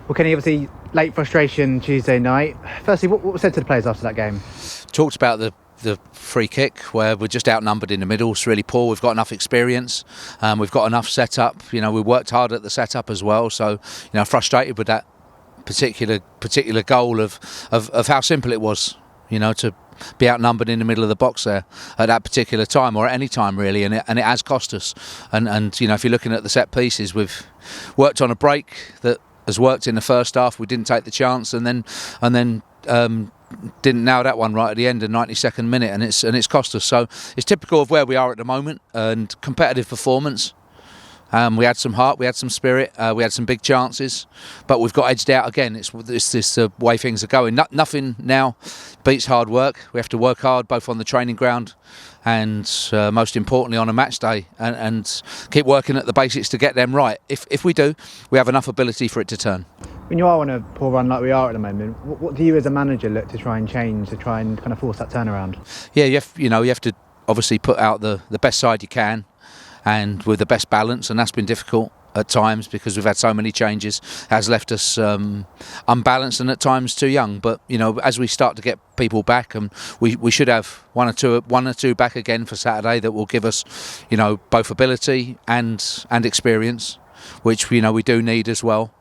Well, Kenny, obviously late frustration Tuesday night. Firstly, what was said to the players after that game? Talked about the free kick where we're just outnumbered in the middle. It's really poor. We've got enough experience. We've got enough setup. We worked hard at the setup as well. So frustrated with that particular goal of how simple it was. To be outnumbered in the middle of the box there at that particular time, or at any time really, and it has cost us. And if you're looking at the set pieces, we've worked on a break that has worked in the first half. We didn't take the chance, and then didn't nail that one right at the end of 92nd minute, and it's cost us. So it's typical of where we are at the moment, and competitive performance. We had some heart, we had some spirit, we had some big chances, but we've got edged out again. It's the way things are going. Nothing now beats hard work. We have to work hard both on the training ground and most importantly on a match day, and keep working at the basics to get them right. If we do, we have enough ability for it to turn. When you are on a poor run like we are at the moment, what do you as a manager look to try and change, to try and kind of force that turnaround? Yeah, you have to obviously put out the best side you can, and with the best balance, and that's been difficult at times because we've had so many changes. Has left us unbalanced and at times too young. But as we start to get people back, and we should have one or two back again for Saturday that will give us both ability and experience, which we do need as well.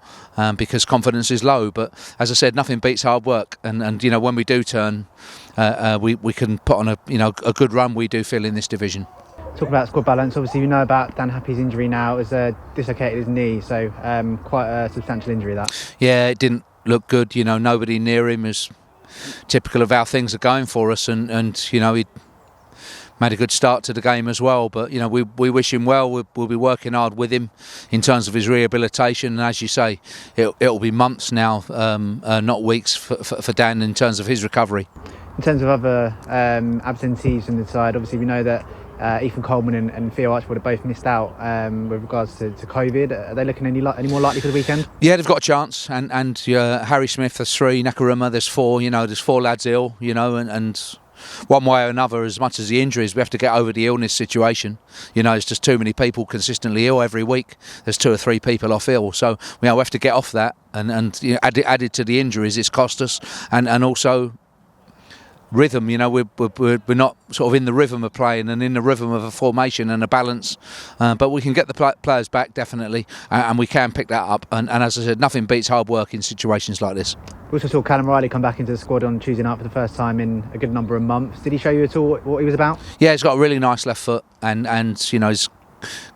Because confidence is low, but as I said, nothing beats hard work, and when we do turn, we can put on a good run. We do feel in this division. Talk about squad balance. Obviously, we know about Dan Happy's injury now. It was dislocated his knee, so quite a substantial injury that. Yeah, it didn't look good. Nobody near him is typical of how things are going for us, and he made a good start to the game as well. But we wish him well. We'll be working hard with him in terms of his rehabilitation, and as you say, it'll be months now, not weeks for Dan in terms of his recovery. In terms of other absentees from the side, obviously we know that Ethan Coleman and Theo Archibald have both missed out with regards to COVID. Are they looking any more likely for the weekend? Yeah, they've got a chance. And Harry Smith, there's 3. Nakaruma, there's 4. There's 4 lads ill. And one way or another, as much as the injuries, we have to get over the illness situation. It's just too many people consistently ill every week. There's 2 or 3 people off ill, so we have to get off that. And added to the injuries, it's cost us. And also rhythm, we're not sort of in the rhythm of playing and in the rhythm of a formation and a balance, but we can get the players back definitely, and we can pick that up, and as I said, nothing beats hard work in situations like this. We also saw Callum Riley come back into the squad on Tuesday night for the first time in a good number of months. Did he show you at all what he was about? Yeah, he's got a really nice left foot, and he's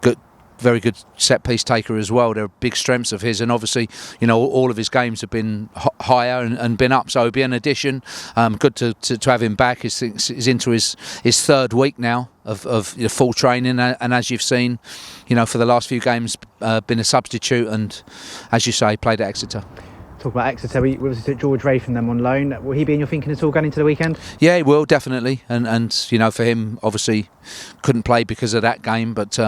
good. Very good set piece taker as well. They're big strengths of his, and obviously all of his games have been higher and been up, so it'll be an addition. Good to have him back. He's into his 3rd week now of full training, and as you've seen for the last few games been a substitute, and as you say, played at Exeter. Talk about Exeter, we took George Ray from them on loan. Will he be in your thinking at all going into the weekend? Yeah, he will definitely, and for him obviously couldn't play because of that game, but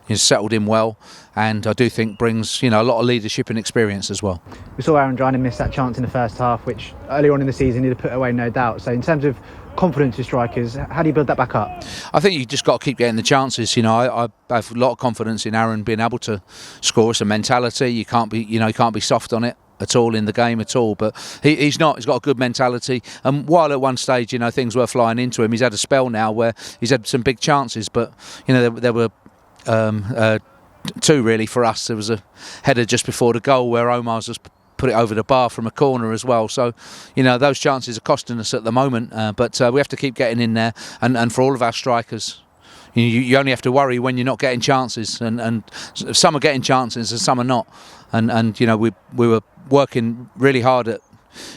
he's settled in well, and I do think brings a lot of leadership and experience as well. We saw Aaron Drinan miss that chance in the first half, which earlier on in the season he'd have put away, no doubt. So in terms of confidence to strikers, how do you build that back up? I think you just got to keep getting the chances. I have a lot of confidence in Aaron being able to score. It's a mentality. You can't be soft on it at all in the game at all, but he's not. He's got a good mentality, and while at one stage things were flying into him, he's had a spell now where he's had some big chances, but there were 2 really for us. There was a header just before the goal where Omar's just put it over the bar from a corner as well, so those chances are costing us at the moment, but we have to keep getting in there, and for all of our strikers, you only have to worry when you're not getting chances, and some are getting chances and some are not, and we were working really hard at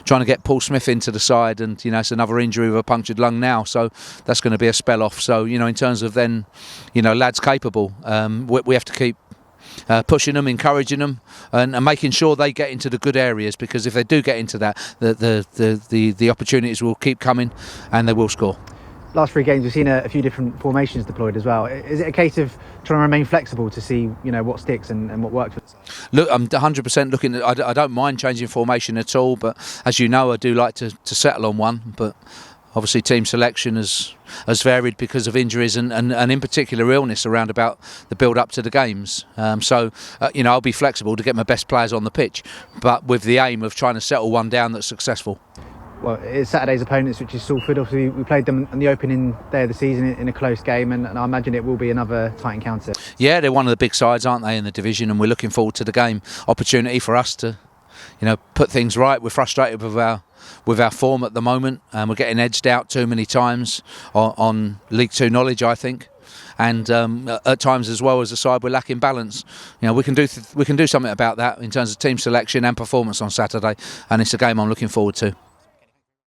trying to get Paul Smith into the side, and it's another injury with a punctured lung now, so that's going to be a spell off. So in terms of then lads capable, we have to keep pushing them, encouraging them, and making sure they get into the good areas, because if they do get into that, the opportunities will keep coming and they will score. Last 3 games we've seen a few different formations deployed as well. Is it a case of trying to remain flexible to see what sticks and what works for the side? Look, I'm 100% looking at, I don't mind changing formation at all, but as you know, I do like to settle on one, but Obviously, team selection has varied because of injuries and in particular illness around about the build up to the games. I'll be flexible to get my best players on the pitch, but with the aim of trying to settle one down that's successful. Well, it's Saturday's opponents, which is Salford. Obviously, we played them on the opening day of the season in a close game, and I imagine it will be another tight encounter. Yeah, they're one of the big sides, aren't they, in the division, and we're looking forward to the game. Opportunity for us to, put things right. We're frustrated with our form at the moment, and we're getting edged out too many times on League Two knowledge, I think. And at times as well as a side, we're lacking balance. We can do something about that in terms of team selection and performance on Saturday, and it's a game I'm looking forward to.